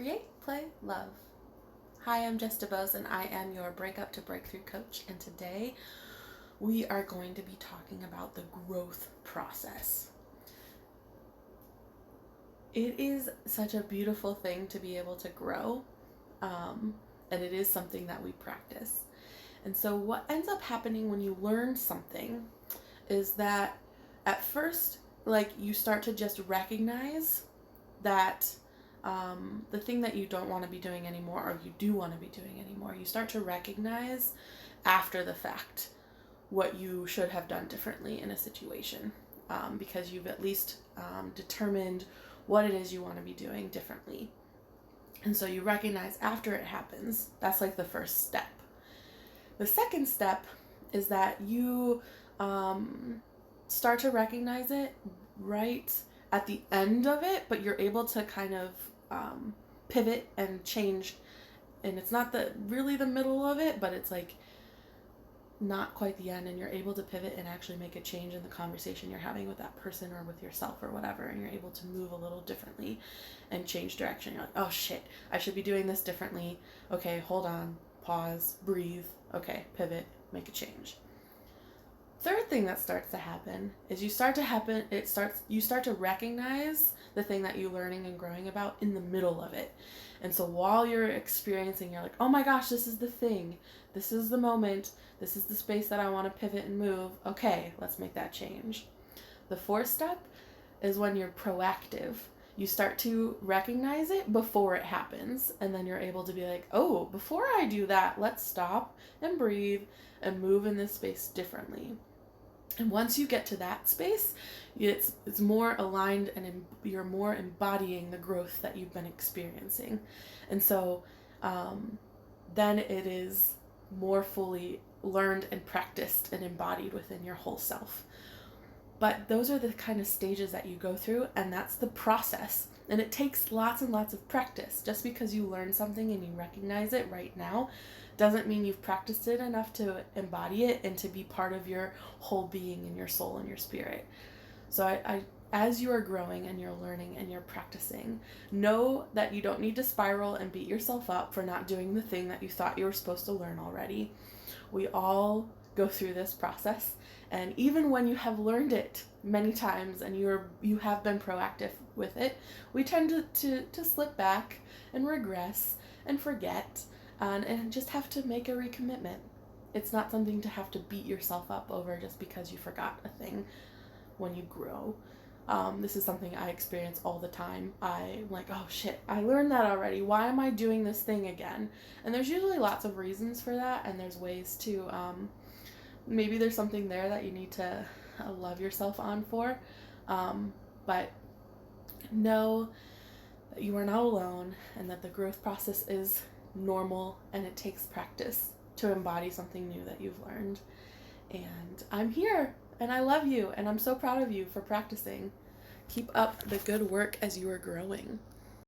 Create, Play, Love. Hi, I'm Jess DeBose and I am your Breakup to Breakthrough coach, and today we are going to be talking about the growth process. It is such a beautiful thing to be able to grow, and it is something that we practice. And so what ends up happening when you learn something is that at first, you start to just recognize that the thing that you don't want to be doing anymore, or you do want to be doing anymore, you start to recognize after the fact what you should have done differently in a situation, because you've at least determined what it is you want to be doing differently. And so you recognize after it happens. That's like the first step. The second step is that you start to recognize it right at the end of it, but you're able to kind of pivot and change. And it's not really the middle of it, but it's like not quite the end, and you're able to pivot and actually make a change in the conversation you're having with that person or with yourself or whatever, and you're able to move a little differently and change direction. You're like, oh shit, I should be doing this differently. Okay, hold on, pause, breathe. Okay, pivot, make a change. Third thing that starts to happen is you start to recognize the thing that you're learning and growing about in the middle of it. And so while you're experiencing, you're like, oh my gosh, this is the thing. This is the moment. This is the space that I want to pivot and move. Okay, let's make that change. The fourth step is when you're proactive. You start to recognize it before it happens, and then you're able to be like, oh, before I do that, let's stop and breathe and move in this space differently. And once you get to that space, it's more aligned, and you're more embodying the growth that you've been experiencing. And so then it is more fully learned and practiced and embodied within your whole self. But those are the kind of stages that you go through, and that's the process. And it takes lots and lots of practice. Just because you learn something and you recognize it right now doesn't mean you've practiced it enough to embody it and to be part of your whole being and your soul and your spirit. So I as you are growing and you're learning and you're practicing, know that you don't need to spiral and beat yourself up for not doing the thing that you thought you were supposed to learn already. We all go through this process, and even when you have learned it many times and you have been proactive with it, we tend to slip back and regress and forget, and just have to make a recommitment. It's not something to have to beat yourself up over just because you forgot a thing when you grow. This is something I experience all the time. I'm like, oh shit, I learned that already. Why am I doing this thing again? And there's usually lots of reasons for that, and there's ways to, maybe there's something there that you need to love yourself on for. But know that you are not alone, and that the growth process is normal, and it takes practice to embody something new that you've learned. And I'm here, and I love you, and I'm so proud of you for practicing. Keep up the good work as you are growing.